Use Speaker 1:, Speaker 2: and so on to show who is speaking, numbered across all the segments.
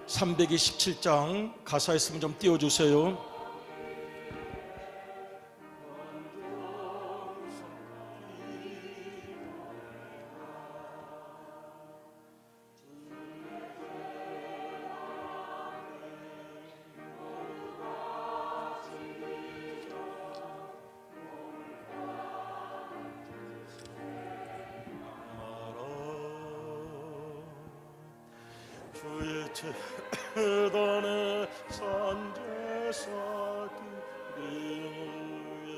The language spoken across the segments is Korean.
Speaker 1: 327장 가사 있으면 좀 띄워주세요.
Speaker 2: 주의 재단의 산제사 드리는 후에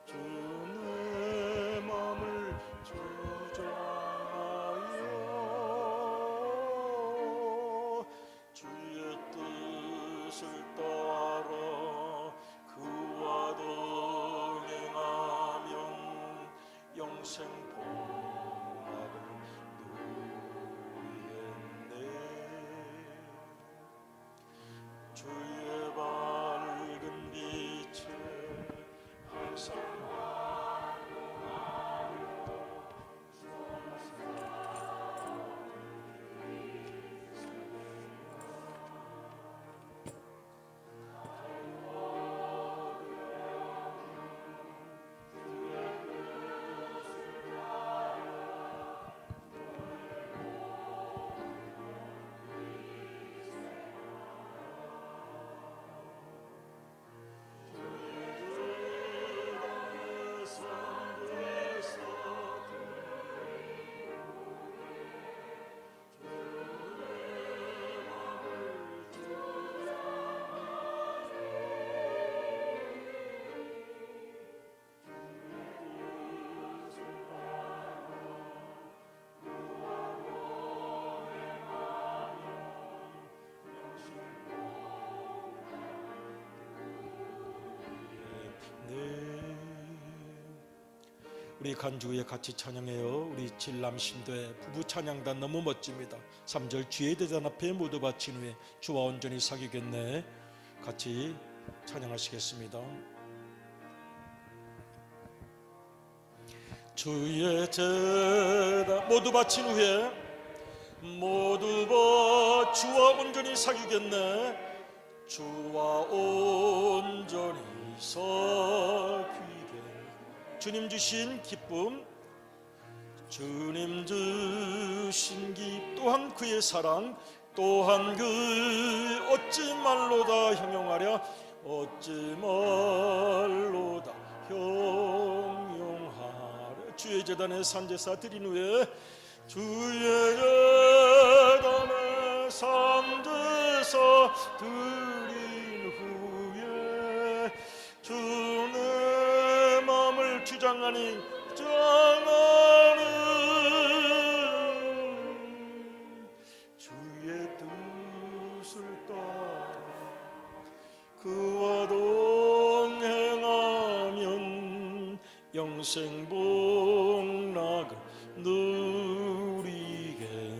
Speaker 2: 주 내 맘을 주장하여 주의 뜻을 따라 그와 동행하면 영생 주의 밝은 빛에 항상
Speaker 1: 우리 간주에 같이 찬양해요. 우리 진람신도의 부부 찬양단 너무 멋집니다. 3절 주의 대단 앞에 모두 바친 후에 주와 온전히 사귀겠네. 같이 찬양하시겠습니다. 주의 제단 모두 바친 후에 주와 온전히 사귀겠네. 주와 온전히 사귀겠네. 주님 주신 기쁨, 주님 주신 기쁨, 또한 그의 사랑, 또한 그 어찌 말로다 형용하랴, 어찌 말로다 형용하랴. 주의 제단에 산제사 드린 후에 주의 제단에 산제사 드린 후에 주는 주장하니 주의 뜻을 따라 그와 동행하면 영생 복락을 누리겠네.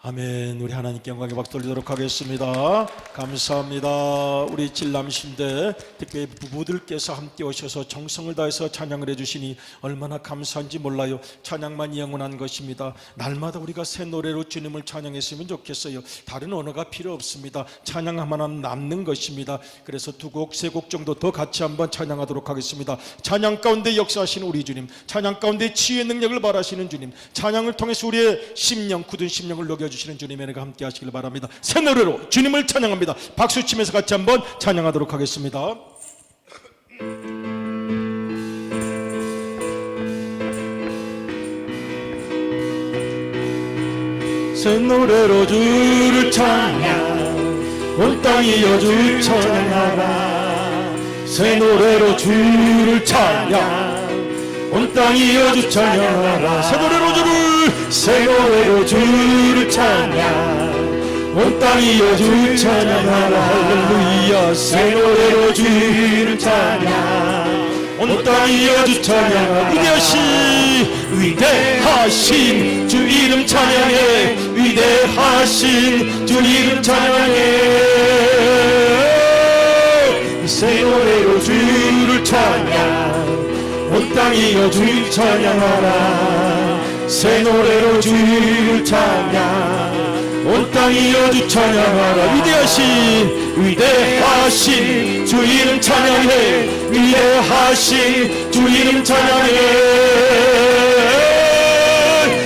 Speaker 1: 아멘. 우리 하나님께 영광의 박수 돌리도록 하겠습니다. 감사합니다. 우리 진람신대 특별히 부부들께서 함께 오셔서 정성을 다해서 찬양을 해주시니 얼마나 감사한지 몰라요. 찬양만이 영원한 것입니다. 날마다 우리가 새 노래로 주님을 찬양했으면 좋겠어요. 다른 언어가 필요 없습니다. 찬양 하나만 남는 것입니다. 그래서 두 곡, 세 곡 정도 더 같이 한번 찬양하도록 하겠습니다. 찬양 가운데 역사하시는 우리 주님, 찬양 가운데 치유의 능력을 발하시는 주님, 찬양을 통해서 우리의 심령, 굳은 심령을 녹여주시는 주님의 은혜가 함께 하시길 바랍니다. 새 노래로 주님을 찬양합니다. 박수 치면서 같이 한번 찬양하도록 하겠습니다.
Speaker 2: 새 노래로 주를 찬양, 온 땅이여 주를 찬양하라. 새 노래로 주를 찬양, 온 땅이여 주 찬양하라. 새 노래로 주를 찬양, 온 땅이여 주 찬양하라. 할렐루야. 새 노래로 주를 찬양, 온 땅이여 주 찬양하라. 위대하신 주 이름 찬양해. 위대하신 주 이름 찬양해. 새 노래로 주를 찬양, 온 땅이여 주 찬양하라. 새 노래로 주를 찬양 온 땅이여 주 찬양하라 위대하신 주 이름 찬양해 위대하신 주 이름 찬양해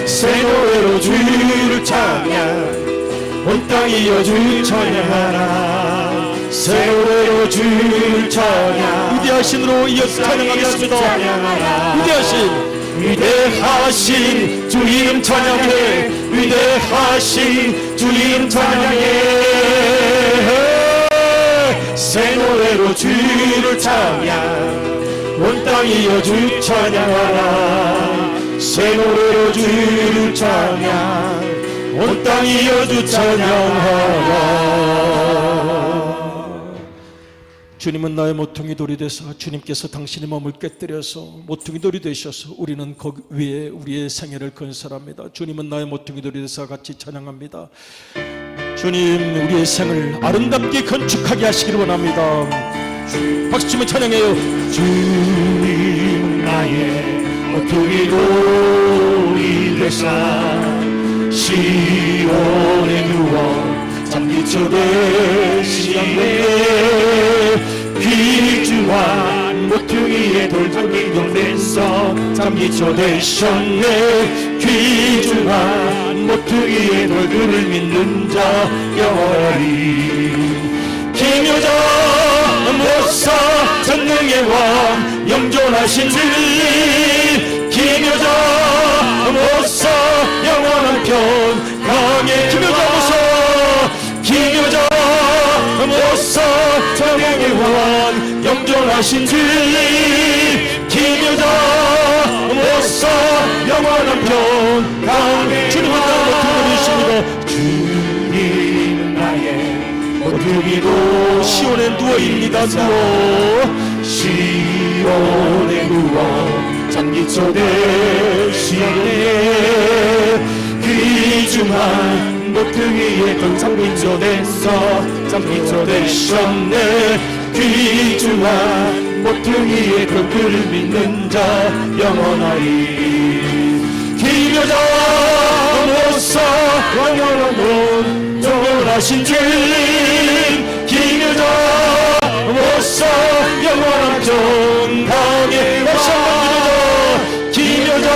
Speaker 2: 새 노래로 주를 찬양 온 땅이여 주 찬양하라 새 노래로 주를 찬양
Speaker 1: 위대하신으로 이어서 찬양하겠습니다.
Speaker 2: 위대하신 주 이름 찬양해 위대하신 주 이름 찬양해 새 노래로 주를 찬양 온 땅이여 주 찬양하라 새 노래로 주를 찬양 온 땅이여 주 찬양하라
Speaker 1: 주님은 나의 모퉁이 돌이 되사 주님께서 당신의 몸을 깨뜨려서 모퉁이 돌이 되셔서 우리는 거기 위에 우리의 생애를 건설합니다. 주님은 나의 모퉁이 돌이 되사 같이 찬양합니다. 주님 우리의 생을 아름답게 건축하게 하시기를 원합니다. 박수 치며 찬양해요.
Speaker 2: 주님 나의 모퉁이 돌이 되사 시온에 누워 잠기초 되시네 귀중한 모퉁이에 돌장기 용돼서 잠기초 되셨네 귀중한 모퉁이에 돌들을 믿는 자 영원하리 기묘자 모사 전능의 왕 영존하신 진리 기묘자 모사 영원한 편 강의 기묘자 모사 모사 전능의 왕 영존하신 진리 기묘자 모사 영원한 편 강의
Speaker 1: 주님은 나의 모퉁이 돌이십니다.
Speaker 2: 주님은 나의 모퉁이도
Speaker 1: 시온에 누워입니다.
Speaker 2: 시온에 누워 잠기초 되시네 귀중한 모퉁이에 잠기초 됐어 잠기초 되셨네 귀중한 모퉁이에 그를 믿는 자 영원하리 기묘자 모사 영원한 분 영원하신 주 기묘자 모사 영원한 정당의 기묘자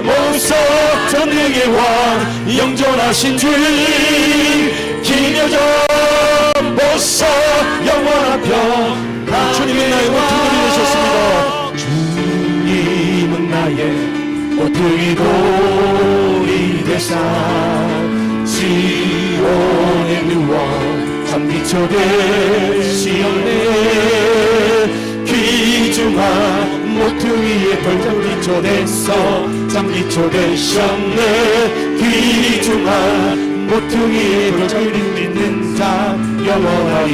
Speaker 2: 모사 전능의 왕 영존하신 주 기묘자 모사 영원한 편
Speaker 1: 주님은 나의 모퉁이 되셨습니다.
Speaker 2: 주님은 나의 모퉁이 돌이 되사 시온에 누워 잠기초 되시네 귀중한 모퉁이에 돌잠기초 됐어 잠기초 되셨네 귀중한 모퉁이에 돌잠기 믿는 자 영원하리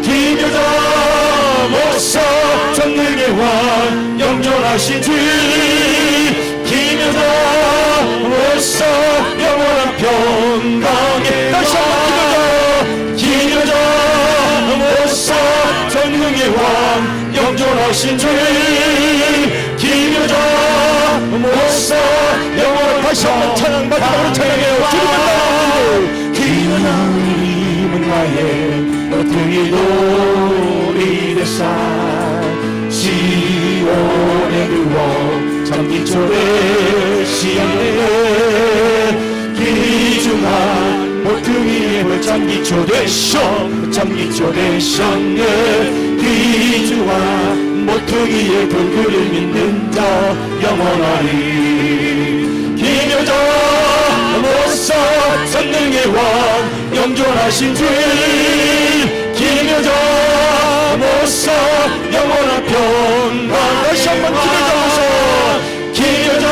Speaker 2: 기묘자 모사 전능의 왕 영존하신 주 기묘자 모사 영원한 평강에 다시 한번 기묘자 모사 전능의 왕 영존하신 주 기묘자 모사 영원한 다시 한번 찬양 마지막으로 찬양해요. 주님은 나의 모퉁이 돌이 되사 시온에 누워 잠기초 되시네 귀중한 모퉁이에 잠기초 되셨네 귀중한 모퉁이에 돌그를 믿는 자 영원하리 기묘자 모사 전능의 왕 영존하신 주 기묘자 모사 영원한 평강 다시 한번 기묘자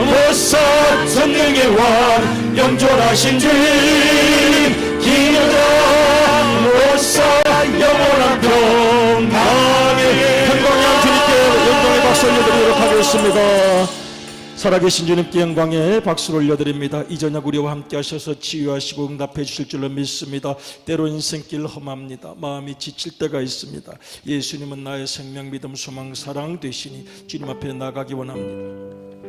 Speaker 2: 모사 전능의 왕 영존하신 주 기묘자 모사 영원한 평강에
Speaker 1: 평강의 주님께 영광의 박수 올려드리도록 하겠습니다. 살아계신 주님께 영광의 박수를 올려드립니다. 이 저녁 우리와 함께 하셔서 치유하시고 응답해 주실 줄로 믿습니다. 때로 인생길 험합니다. 마음이 지칠 때가 있습니다. 예수님은 나의 생명, 믿음, 소망, 사랑 되시니 주님 앞에 나가기 원합니다.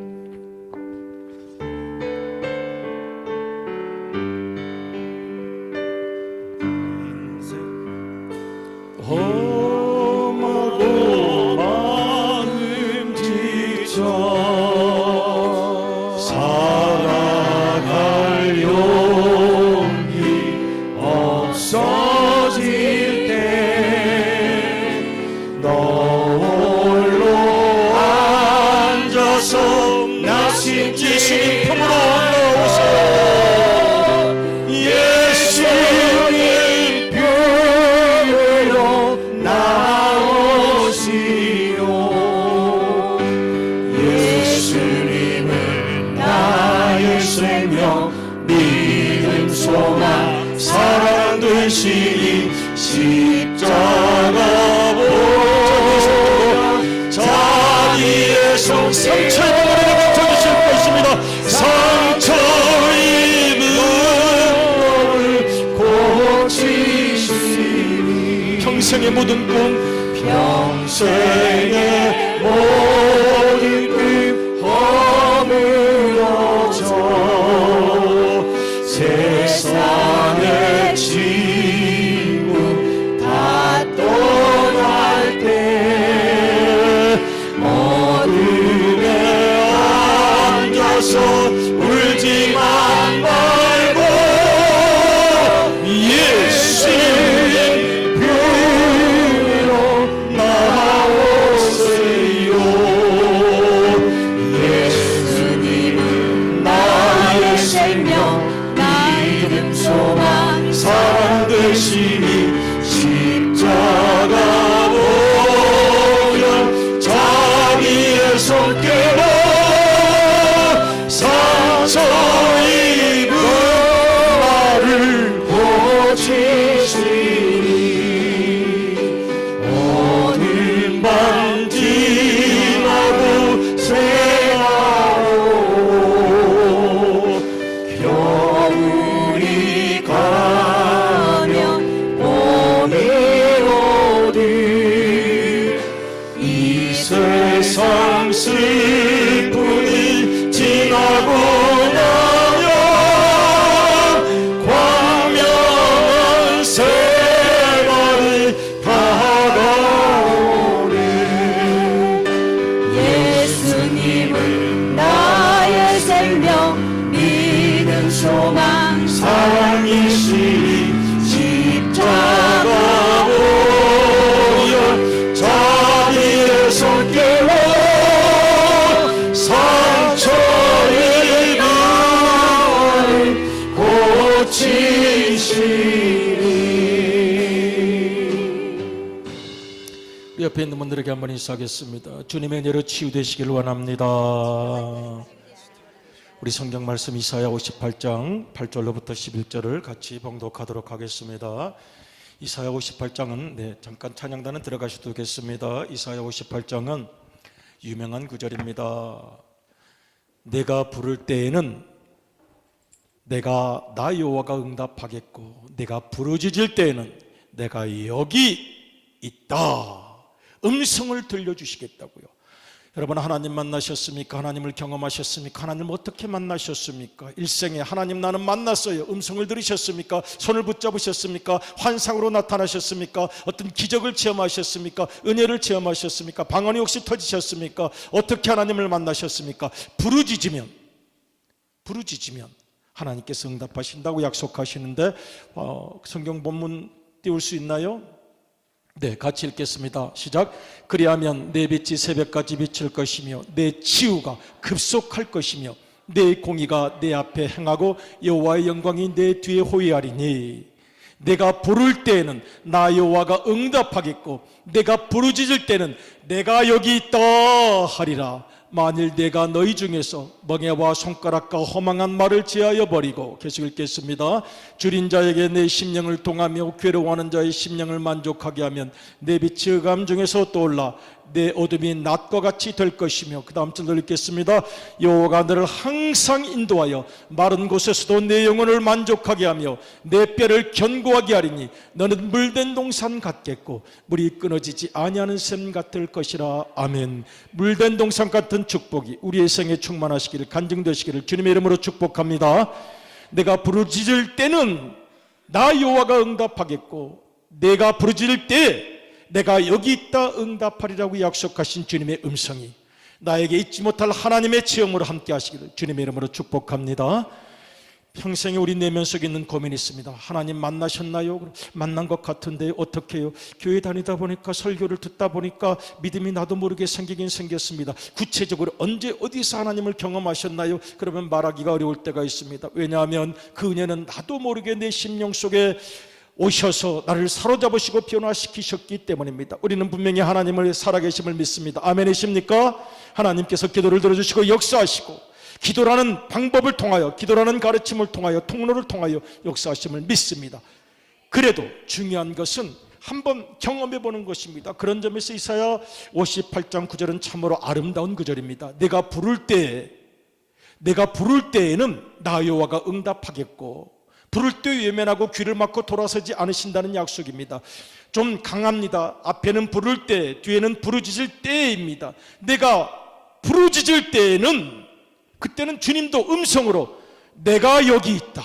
Speaker 2: 살아갈 용기 없어질 때 너 홀로 앉아서 예수님 품으로 나오세요. 예수님 품으로 나오시오. 예수님은 나의 생명 믿음 소망 사랑 되시니 십자가 보혈 자기의 손 상처 주실 것입니다. 상처 입은 너를 고치시니 평생의 모든 꿈 평생의 모든 꿈 허물어져 세상의 친구 다 떠날 때 어둠에 앉아서 울지만 말고 예수님 품으로 나오세요. 예수님은 나의 생명 믿음 소망 사랑 되시니 십자가 보혈 자기의 손길로 상처 입은 나를 고치시니 어둠 밤 지나고 새하오 겨울이 가면 봄이 오듯 이 세상 슬픔이 지나고 나면 광명한 새날이 다가오네.
Speaker 3: 예수님은 나의 생명 믿음 소망
Speaker 2: 사랑이시니 십자가 보혈 자기의 손길로 상처 입은 고치시니.
Speaker 1: 옆에 있는 분들에게 한번 인사하겠습니다. 주님의 은혜로 치유되시길 원합니다. 우리 성경 말씀 이사야 58장 8절로부터 11절을 같이 봉독하도록 하겠습니다. 이사야 58장은 잠깐 찬양단은 들어가셔도 되겠습니다. 이사야 58장은 유명한 구절입니다. 내가 부를 때에는 내가 나 여호와가 응답하겠고 내가 부르짖을 때에는 내가 여기 있다. 음성을 들려주시겠다고요. 여러분, 하나님 만나셨습니까? 하나님을 경험하셨습니까? 하나님 어떻게 만나셨습니까? 일생에 하나님 나는 만났어요. 음성을 들으셨습니까? 손을 붙잡으셨습니까? 환상으로 나타나셨습니까? 어떤 기적을 체험하셨습니까? 은혜를 체험하셨습니까? 방언이 혹시 터지셨습니까? 어떻게 하나님을 만나셨습니까? 부르짖으면 하나님께서 응답하신다고 약속하시는데 성경 본문 띄울 수 있나요? 네, 같이 읽겠습니다. 시작. 그리하면 내 빛이 새벽까지 비칠 것이며 내 치유가 급속할 것이며 내 공의가 내 앞에 행하고 여호와의 영광이 내 뒤에 호위하리니 내가 부를 때에는 나 여호와가 응답하겠고 내가 부르짖을 때는 내가 여기 있다 하리라. 만일 내가 너희 중에서 멍에와 손가락과 허망한 말을 제하여 버리고 계속 읽겠습니다. 줄인 자에게 내 심령을 동하며 괴로워하는 자의 심령을 만족하게 하면 내 빛이 흑암 중에서 떠올라 내 어둠이 낮과 같이 될 것이며 그 다음 절도 읽겠습니다. 여호와가 너를 항상 인도하여 마른 곳에서도 내 영혼을 만족하게 하며 내 뼈를 견고하게 하리니 너는 물된 동산 같겠고 물이 끊어지지 아니하는 샘 같을 것이라. 아멘. 물된 동산 같은 축복이 우리의 생에 충만하시기를 간증되시기를 주님의 이름으로 축복합니다. 내가 부르짖을 때는 나 여호와가 응답하겠고 내가 부르짖을 때 내가 여기 있다 응답하리라고 약속하신 주님의 음성이 나에게 잊지 못할 하나님의 체험으로 함께 하시기를 주님의 이름으로 축복합니다. 평생에 우리 내면 속에 있는 고민이 있습니다. 하나님 만나셨나요? 만난 것 같은데 어떻게 해요? 교회 다니다 보니까, 설교를 듣다 보니까 믿음이 나도 모르게 생기긴 생겼습니다. 구체적으로 언제 어디서 하나님을 경험하셨나요? 그러면 말하기가 어려울 때가 있습니다. 왜냐하면 그 은혜는 나도 모르게 내 심령 속에 오셔서 나를 사로잡으시고 변화시키셨기 때문입니다. 우리는 분명히 하나님을 살아계심을 믿습니다. 아멘이십니까? 하나님께서 기도를 들어주시고 역사하시고, 기도라는 방법을 통하여, 기도라는 가르침을 통하여, 통로를 통하여 역사하심을 믿습니다. 그래도 중요한 것은 한번 경험해 보는 것입니다. 그런 점에서 이사야 58장 9절은 참으로 아름다운 구절입니다. 내가 부를 때에는 나 여호와가 응답하겠고, 부를 때 외면하고 귀를 막고 돌아서지 않으신다는 약속입니다. 좀 강합니다. 앞에는 부를 때, 뒤에는 부르짖을 때입니다. 내가 부르짖을 때에는, 그때는 주님도 음성으로 내가 여기 있다,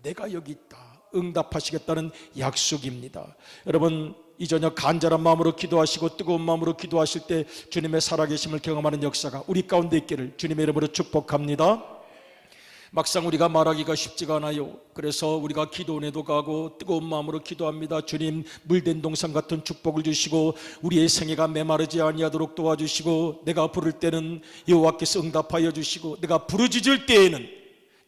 Speaker 1: 내가 여기 있다 응답하시겠다는 약속입니다. 여러분, 이 저녁 간절한 마음으로 기도하시고 뜨거운 마음으로 기도하실 때 주님의 살아계심을 경험하는 역사가 우리 가운데 있기를 주님의 이름으로 축복합니다. 막상 우리가 말하기가 쉽지가 않아요. 그래서 우리가 기도원에도 가고 뜨거운 마음으로 기도합니다. 주님, 물된 동산 같은 축복을 주시고 우리의 생애가 메마르지 아니하도록 도와주시고, 내가 부를 때는 여호와께서 응답하여 주시고, 내가 부르짖을 때에는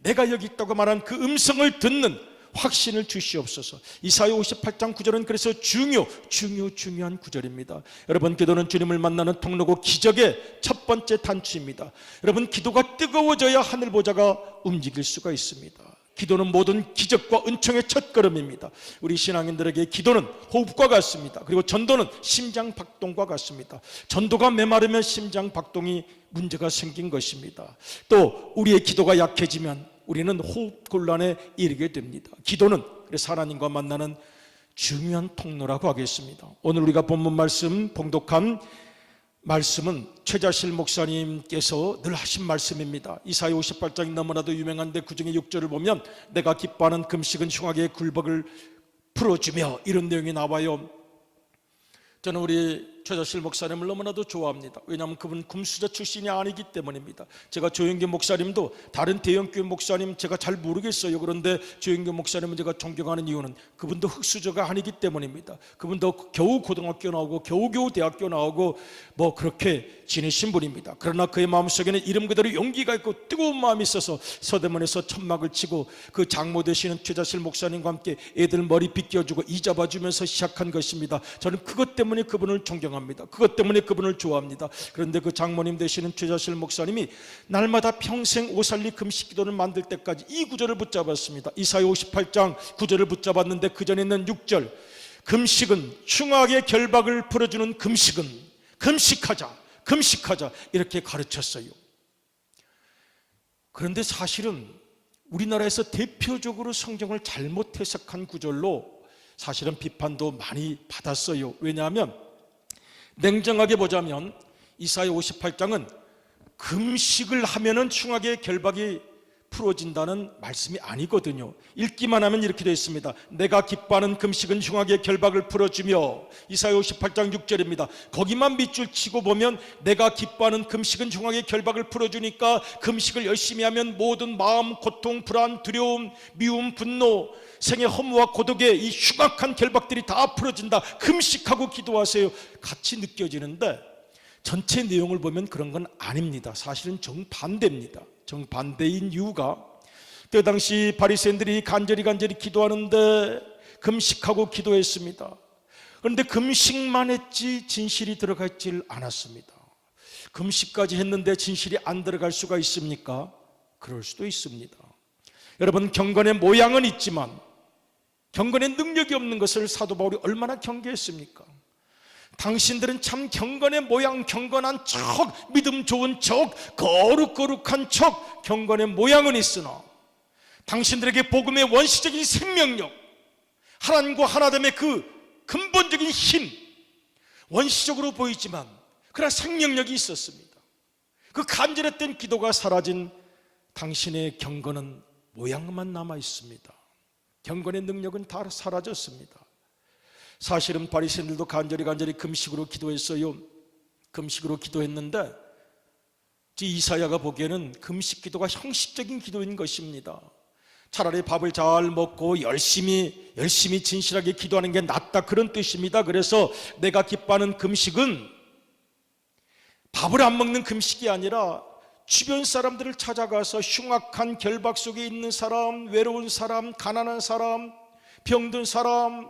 Speaker 1: 내가 여기 있다고 말한 그 음성을 듣는 확신을 주시옵소서. 이사야 58장 9절은 그래서 중요한 구절입니다. 여러분, 기도는 주님을 만나는 통로고 기적의 첫 번째 단추입니다. 여러분, 기도가 뜨거워져야 하늘 보좌가 움직일 수가 있습니다. 기도는 모든 기적과 은총의 첫걸음입니다. 우리 신앙인들에게 기도는 호흡과 같습니다. 그리고 전도는 심장 박동과 같습니다. 전도가 메마르면 심장 박동이 문제가 생긴 것입니다. 또 우리의 기도가 약해지면 우리는 호흡 곤란에 이르게 됩니다. 기도는 그래서 하나님과 만나는 중요한 통로라고 하겠습니다. 오늘 우리가 본문 말씀, 봉독한 말씀은 최자실 목사님께서 늘 하신 말씀입니다. 이사야 58장이 너무나도 유명한데 그 중에 6절을 보면 내가 기뻐하는 금식은 흉악의 굴복을 풀어주며, 이런 내용이 나와요. 저는 우리 최자실 목사님을 너무나도 좋아합니다. 왜냐하면 그분은 금수저 출신이 아니기 때문입니다. 제가 조영규 목사님도 다른 대형교회 목사님 제가 잘 모르겠어요. 그런데 조영규 목사님은 제가 존경하는 이유는 그분도 흙수저가 아니기 때문입니다. 그분도 겨우 고등학교 나오고 겨우 대학교 나오고 뭐 그렇게 지내신 분입니다. 그러나 그의 마음속에는 이름 그대로 용기가 있고 뜨거운 마음이 있어서 서대문에서 천막을 치고 그 장모 되시는 최자실 목사님과 함께 애들 머리 빗겨주고 이 잡아주면서 시작한 것입니다. 저는 그것 때문에 그분을 존경합니다. 그것 때문에 그분을 좋아합니다. 그런데 그 장모님 되시는 최자실 목사님이 날마다 평생 오살리 금식 기도를 만들 때까지 이 구절을 붙잡았습니다. 이사야 58장 9절을 붙잡았는데 그 전에 있는 6절, 금식은 흉악의 결박을 풀어주는 금식하자 이렇게 가르쳤어요. 그런데 사실은 우리나라에서 대표적으로 성경을 잘못 해석한 구절로 사실은 비판도 많이 받았어요. 왜냐하면 냉정하게 보자면 이사야 58장은 금식을 하면은 흉악의 결박이 풀어진다는 말씀이 아니거든요. 읽기만 하면 이렇게 되어 있습니다. 내가 기뻐하는 금식은 흉악의 결박을 풀어주며, 이사야 58장 6절입니다. 거기만 밑줄 치고 보면 내가 기뻐하는 금식은 흉악의 결박을 풀어주니까 금식을 열심히 하면 모든 마음, 고통, 불안, 두려움, 미움, 분노, 생의 허무와 고독의 이 흉악한 결박들이 다 풀어진다. 금식하고 기도하세요. 같이 느껴지는데 전체 내용을 보면 그런 건 아닙니다. 사실은 정반대입니다. 정반대인 이유가 그 당시 바리새인들이 간절히 기도하는데 금식하고 기도했습니다. 그런데 금식만 했지 진실이 들어가 있질 않았습니다. 금식까지 했는데 진실이 안 들어갈 수가 있습니까? 그럴 수도 있습니다. 여러분, 경건의 모양은 있지만 경건의 능력이 없는 것을 사도 바울이 얼마나 경계했습니까? 당신들은 참 경건의 모양, 경건한 척, 믿음 좋은 척, 거룩한 척, 경건의 모양은 있으나 당신들에게 복음의 원시적인 생명력, 하나님과 하나됨의 그 근본적인 힘, 원시적으로 보이지만 그러나 생명력이 있었습니다. 그 간절했던 기도가 사라진 당신의 경건은 모양만 남아 있습니다. 경건의 능력은 다 사라졌습니다. 사실은 바리새인들도 간절히 금식으로 기도했어요. 금식으로 기도했는데 이사야가 보기에는 금식 기도가 형식적인 기도인 것입니다. 차라리 밥을 잘 먹고 열심히 진실하게 기도하는 게 낫다, 그런 뜻입니다. 그래서 내가 기뻐하는 금식은 밥을 안 먹는 금식이 아니라 주변 사람들을 찾아가서 흉악한 결박 속에 있는 사람, 외로운 사람, 가난한 사람, 병든 사람,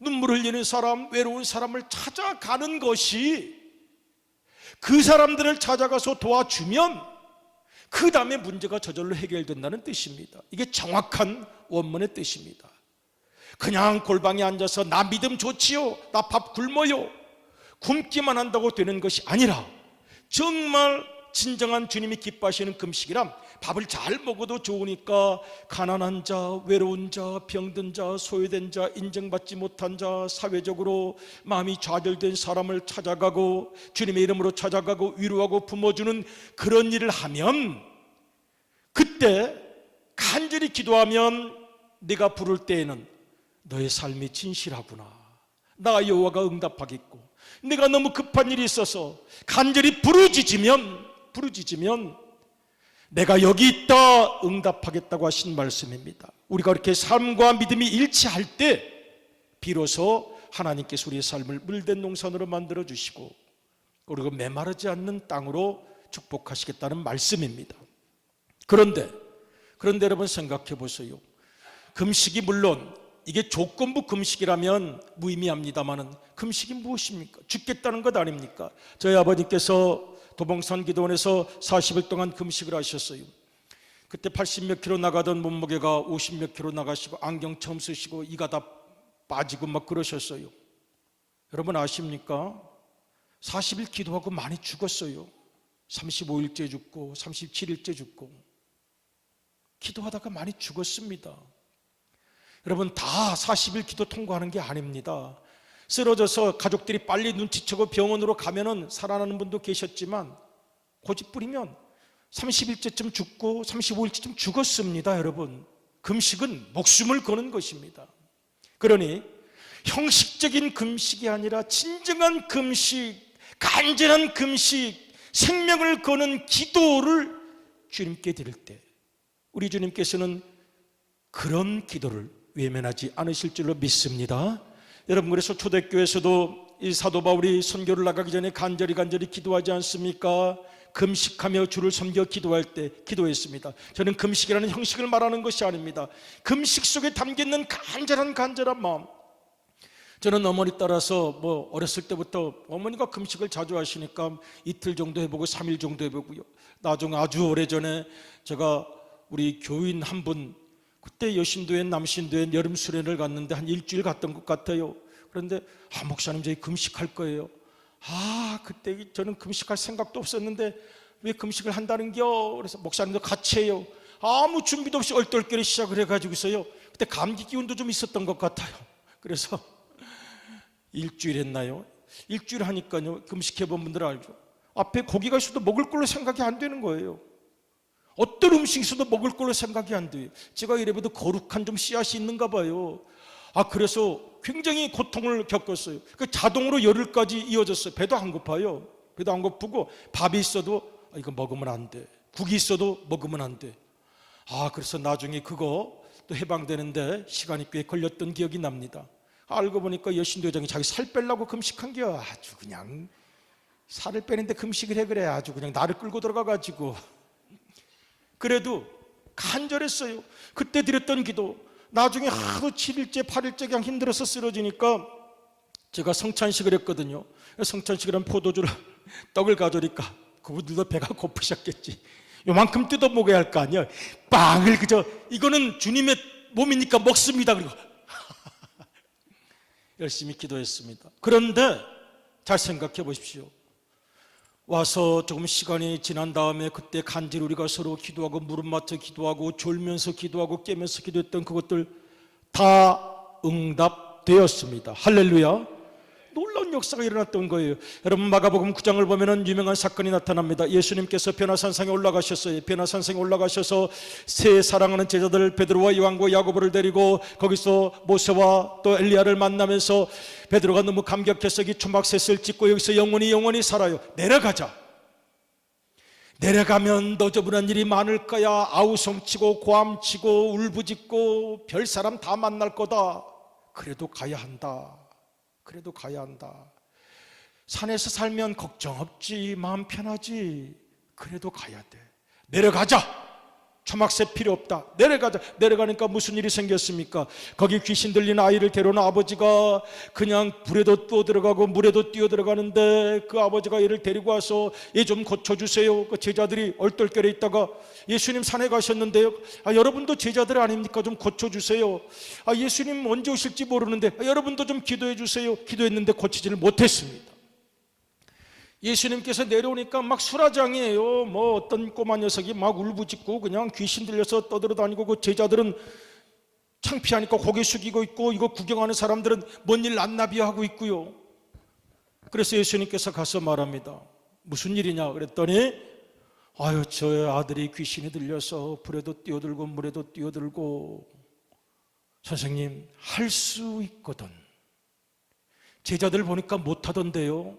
Speaker 1: 눈물 흘리는 사람, 외로운 사람을 찾아가는 것이, 그 사람들을 찾아가서 도와주면 그 다음에 문제가 저절로 해결된다는 뜻입니다. 이게 정확한 원문의 뜻입니다. 그냥 골방에 앉아서 나 믿음 좋지요, 나 밥 굶어요, 굶기만 한다고 되는 것이 아니라 정말 진정한 주님이 기뻐하시는 금식이란 밥을 잘 먹어도 좋으니까 가난한 자, 외로운 자, 병든 자, 소외된 자, 인정받지 못한 자, 사회적으로 마음이 좌절된 사람을 찾아가고 주님의 이름으로 찾아가고 위로하고 품어주는 그런 일을 하면, 그때 간절히 기도하면 네가 부를 때에는 너의 삶이 진실하구나, 나 여호와가 응답하겠고, 내가 너무 급한 일이 있어서 간절히 부르짖으면 내가 여기 있다 응답하겠다고 하신 말씀입니다. 우리가 그렇게 삶과 믿음이 일치할 때 비로소 하나님께서 우리의 삶을 물된 농산으로 만들어 주시고 그리고 메마르지 않는 땅으로 축복하시겠다는 말씀입니다. 그런데 여러분 생각해 보세요. 금식이 물론 이게 조건부 금식이라면 무의미합니다만은 금식이 무엇입니까? 죽겠다는 것 아닙니까? 저희 아버님께서 도봉산 기도원에서 40일 동안 금식을 하셨어요. 그때 80몇 킬로 나가던 몸무게가 50몇 킬로 나가시고 안경 처음 쓰시고 이가 다 빠지고 막 그러셨어요. 여러분 아십니까? 40일 기도하고 많이 죽었어요. 35일째 죽고 37일째 죽고 기도하다가 많이 죽었습니다. 여러분 다 40일 기도 통과하는 게 아닙니다. 쓰러져서 가족들이 빨리 눈치채고 병원으로 가면은 살아나는 분도 계셨지만 고집 부리면 30일째쯤 죽고 35일째쯤 죽었습니다. 여러분 금식은 목숨을 거는 것입니다. 그러니 형식적인 금식이 아니라 진정한 금식, 간절한 금식, 생명을 거는 기도를 주님께 드릴 때 우리 주님께서는 그런 기도를 외면하지 않으실 줄로 믿습니다. 여러분 그래서 초대교회에서도 이 사도 바울이 선교를 나가기 전에 간절히 기도하지 않습니까? 금식하며 주를 섬겨 기도할 때 기도했습니다. 저는 금식이라는 형식을 말하는 것이 아닙니다. 금식 속에 담겨있는 간절한 마음. 저는 어머니 따라서 어렸을 때부터 어머니가 금식을 자주 하시니까 이틀 정도 해보고 3일 정도 해보고요. 나중에 아주 오래전에 제가 우리 교인 한 분, 그때 여신도엔 남신도엔 여름 수련을 갔는데 한 일주일 갔던 것 같아요. 그런데 목사님 저희 금식할 거예요. 그때 저는 금식할 생각도 없었는데 왜 금식을 한다는겨? 그래서 목사님도 같이 해요. 아무 준비도 없이 얼떨결에 시작을 해가지고서요. 그때 감기 기운도 좀 있었던 것 같아요. 그래서 일주일 했나요? 일주일 하니까요, 금식해본 분들 알죠? 앞에 고기가 있어도 먹을 걸로 생각이 안 되는 거예요. 어떤 음식이 있어도 먹을 걸로 생각이 안 돼요. 제가 이래봬도 거룩한 좀 씨앗이 있는가 봐요. 그래서 굉장히 고통을 겪었어요. 자동으로 열흘까지 이어졌어요. 배도 안 고파요. 배도 안 고프고 밥이 있어도 이거 먹으면 안 돼. 국이 있어도 먹으면 안 돼. 그래서 나중에 그거 또 해방되는데 시간이 꽤 걸렸던 기억이 납니다. 알고 보니까 여신도장이 자기 살 빼려고 금식한 게 아주 그냥 살을 빼는데 금식을 해 그래. 아주 그냥 나를 끌고 들어가가지고 그래도 간절했어요. 그때 드렸던 기도. 나중에 하루 7일째 8일째 그냥 힘들어서 쓰러지니까 제가 성찬식을 했거든요. 성찬식을 한 포도주를 떡을 가져오니까 그분들도 배가 고프셨겠지. 요만큼 뜯어 먹어야 할 거 아니야. 빵을 그저 이거는 주님의 몸이니까 먹습니다. 그리고 열심히 기도했습니다. 그런데 잘 생각해 보십시오. 와서 조금 시간이 지난 다음에 그때 간절히 우리가 서로 기도하고 무릎 맞춰 기도하고 졸면서 기도하고 깨면서 기도했던 그것들 다 응답되었습니다. 할렐루야. 놀라운 역사가 일어났던 거예요. 여러분, 마가복음 9장을 보면은 유명한 사건이 나타납니다. 예수님께서 변화산상에 올라가셨어요. 변화산상에 올라가셔서 세 사랑하는 제자들 베드로와 요한과 야고보를 데리고 거기서 모세와 또 엘리야를 만나면서 베드로가 너무 감격해서 이 초막셋을 짓고 여기서 영원히 살아요. 내려가자. 내려가면 너저분한 일이 많을 거야. 아우성치고 고함치고 울부짖고 별 사람 다 만날 거다. 그래도 가야 한다. 그래도 가야 한다. 산에서 살면 걱정 없지, 마음 편하지. 그래도 가야 돼. 내려가자. 초막새 필요 없다. 내려가자. 내려가니까 무슨 일이 생겼습니까? 거기 귀신 들린 아이를 데려온 아버지가 그냥 불에도 뛰어들어가고 물에도 뛰어들어가는데 그 아버지가 얘를 데리고 와서 얘 좀 고쳐주세요. 그 제자들이 얼떨결에 있다가 예수님 산에 가셨는데요. 여러분도 제자들 아닙니까? 좀 고쳐주세요. 예수님 언제 오실지 모르는데 여러분도 좀 기도해 주세요. 기도했는데 고치지를 못했습니다. 예수님께서 내려오니까 막 수라장이에요. 뭐 어떤 꼬마 녀석이 막 울부짖고 그냥 귀신 들려서 떠들어다니고, 그 제자들은 창피하니까 고개 숙이고 있고, 이거 구경하는 사람들은 뭔 일 낱나비하고 있고요. 그래서 예수님께서 가서 말합니다. 무슨 일이냐 그랬더니 저의 아들이 귀신이 들려서 불에도 뛰어들고 물에도 뛰어들고, 선생님 할 수 있거든. 제자들 보니까 못하던데요.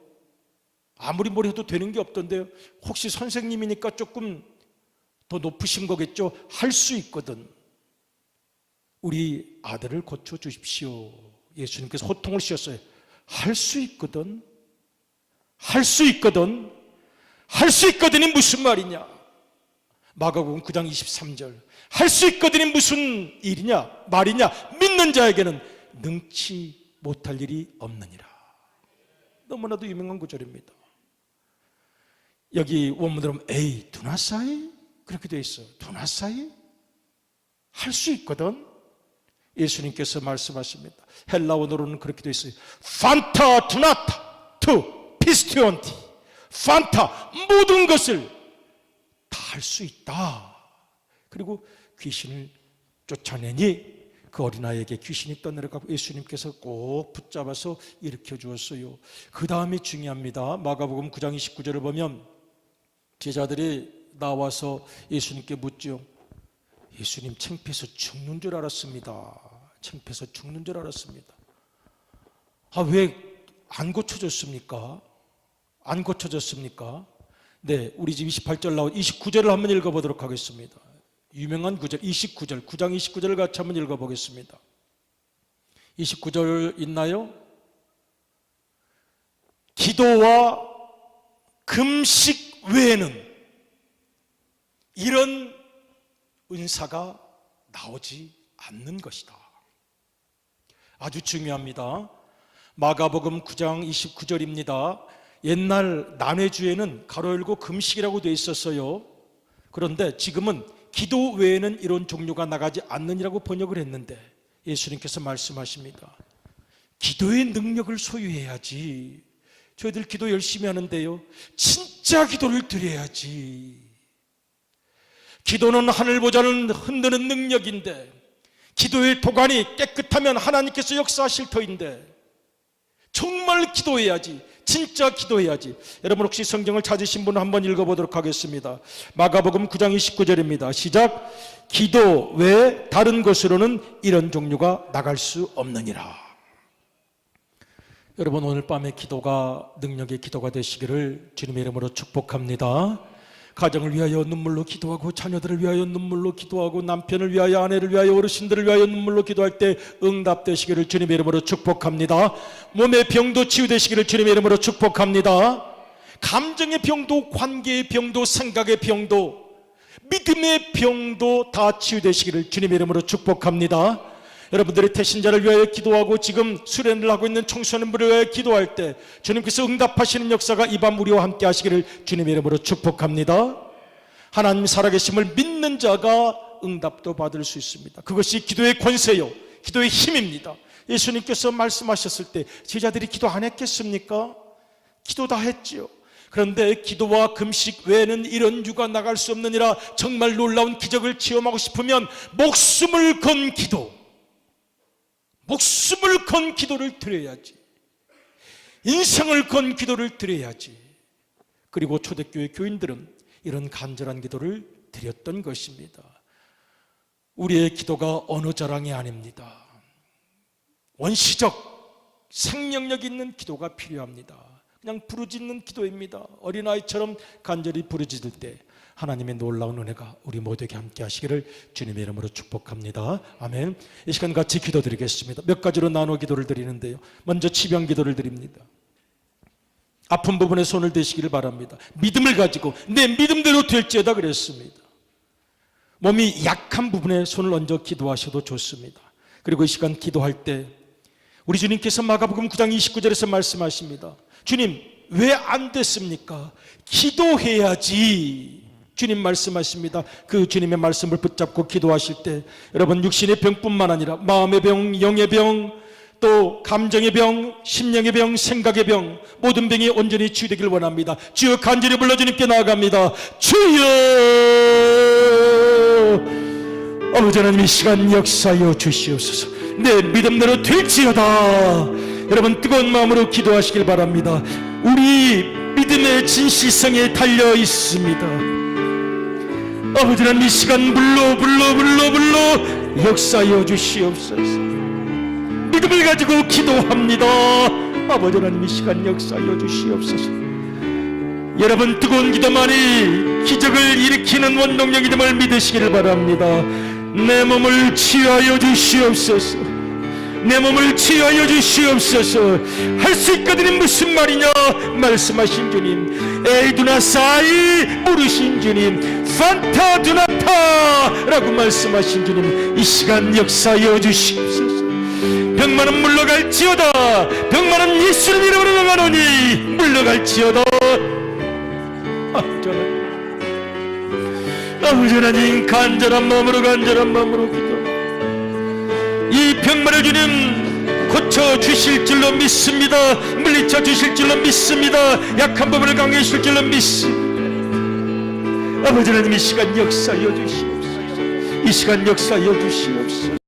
Speaker 1: 아무리 뭘 해도 되는 게 없던데요. 혹시 선생님이니까 조금 더 높으신 거겠죠. 할 수 있거든. 우리 아들을 고쳐주십시오. 예수님께서 호통을 씌웠어요. 할 수 있거든. 할 수 있거든. 할 수 있거든이 무슨 말이냐. 마가복음 9장 23절. 할 수 있거든이 무슨 일이냐, 말이냐. 믿는 자에게는 능치 못할 일이 없느니라. 너무나도 유명한 구절입니다. 여기 원문으로 보면 에이 do not say 그렇게 되어 있어요. do not say 할 수 있거든. 예수님께서 말씀하십니다. 헬라 원어로는 그렇게 되어 있어요. 판타 투나타 투 피스티온티. 판타 모든 것을 다 할 수 있다. 그리고 귀신을 쫓아내니 그 어린아이에게 귀신이 떠내려가고 예수님께서 꼭 붙잡아서 일으켜 주었어요. 그 다음이 중요합니다. 마가복음 9장 29절을 보면 제자들이 나와서 예수님께 묻죠. 예수님, 창피해서 죽는 줄 알았습니다. 창피해서 죽는 줄 알았습니다. 왜 안 고쳐졌습니까? 안 고쳐졌습니까? 네, 우리 집 28절 나온 29절을 한번 읽어보도록 하겠습니다. 유명한 구절 29절, 9장 29절을 같이 한번 읽어보겠습니다. 29절 있나요? 기도와 금식 외에는 이런 은사가 나오지 않는 것이다. 아주 중요합니다. 마가복음 9장 29절입니다. 옛날 난회주에는 가로 열고 금식이라고 되어 있었어요. 그런데 지금은 기도 외에는 이런 종류가 나가지 않느니라고 번역을 했는데 예수님께서 말씀하십니다. 기도의 능력을 소유해야지. 저희들 기도 열심히 하는데요, 진짜 기도를 드려야지. 기도는 하늘 보좌를 흔드는 능력인데, 기도의 도관이 깨끗하면 하나님께서 역사하실 터인데, 정말 기도해야지. 진짜 기도해야지. 여러분 혹시 성경을 찾으신 분은 한번 읽어보도록 하겠습니다. 마가복음 9장 29절입니다. 시작. 기도 외에 다른 것으로는 이런 종류가 나갈 수 없느니라. 여러분 오늘 밤의 기도가 능력의 기도가 되시기를 주님의 이름으로 축복합니다. 가정을 위하여 눈물로 기도하고, 자녀들을 위하여 눈물로 기도하고, 남편을 위하여, 아내를 위하여, 어르신들을 위하여 눈물로 기도할 때 응답되시기를 주님의 이름으로 축복합니다. 몸의 병도 치유되시기를 주님의 이름으로 축복합니다. 감정의 병도, 관계의 병도, 생각의 병도, 믿음의 병도 다 치유되시기를 주님의 이름으로 축복합니다. 여러분들의 태신자를 위하여 기도하고 지금 수련을 하고 있는 청소년들을 위하여 기도할 때 주님께서 응답하시는 역사가 이 밤 우리와 함께 하시기를 주님의 이름으로 축복합니다. 하나님 살아계심을 믿는 자가 응답도 받을 수 있습니다. 그것이 기도의 권세요, 기도의 힘입니다. 예수님께서 말씀하셨을 때 제자들이 기도 안 했겠습니까? 기도 다 했지요. 그런데 기도와 금식 외에는 이런 유가 나갈 수 없느니라. 정말 놀라운 기적을 체험하고 싶으면 목숨을 건 기도, 목숨을 건 기도를 드려야지. 인생을 건 기도를 드려야지. 그리고 초대교회 교인들은 이런 간절한 기도를 드렸던 것입니다. 우리의 기도가 언어 자랑이 아닙니다. 원시적 생명력 있는 기도가 필요합니다. 그냥 부르짖는 기도입니다. 어린아이처럼 간절히 부르짖을 때 하나님의 놀라운 은혜가 우리 모두에게 함께 하시기를 주님의 이름으로 축복합니다. 아멘. 이 시간 같이 기도드리겠습니다. 몇 가지로 나눠 기도를 드리는데요, 먼저 치병 기도를 드립니다. 아픈 부분에 손을 대시기를 바랍니다. 믿음을 가지고 내 믿음대로 될지어다 그랬습니다. 몸이 약한 부분에 손을 얹어 기도하셔도 좋습니다. 그리고 이 시간 기도할 때 우리 주님께서 마가복음 9장 29절에서 말씀하십니다. 주님, 왜 안 됐습니까? 기도해야지. 주님 말씀하십니다. 그 주님의 말씀을 붙잡고 기도하실 때 여러분, 육신의 병뿐만 아니라 마음의 병, 영의 병, 또 감정의 병, 심령의 병, 생각의 병, 모든 병이 온전히 치유되길 원합니다. 주여, 간절히 불러 주님께 나아갑니다. 주여, 아버지 하나님, 이 시간 역사하여 주시옵소서. 내 믿음대로 될지어다. 여러분, 뜨거운 마음으로 기도하시길 바랍니다. 우리 믿음의 진실성에 달려 있습니다. 아버지 하나님, 이 시간 불러 역사하여 주시옵소서. 믿음을 가지고 기도합니다. 아버지 하나님, 이 시간 역사하여 주시옵소서. 여러분, 뜨거운 기도만이 기적을 일으키는 원동력이 됨을 믿으시기를 바랍니다. 내 몸을 치유하여 주시옵소서. 내 몸을 치유하여 주시옵소서. 할 수 있거든요. 무슨 말이냐 말씀하신 주님, 에이두나사이 부르신 주님, 판타 두나타 라고 말씀하신 주님, 이 시간 역사하여 주시옵소서. 병만은 물러갈지어다. 병만은 예수님 이름으로 명하노니 물러갈지어다. 아버지 하나님, 간절한 마음으로 기도, 이 병만을 주님 고쳐주실 줄로 믿습니다. 물리쳐 주실 줄로 믿습니다. 약한 부분을 강해해 주실 줄로 믿습니다. 아버지 하나님, 이 시간 역사하여 주시옵소서. 이 시간 역사하여 주시옵소서.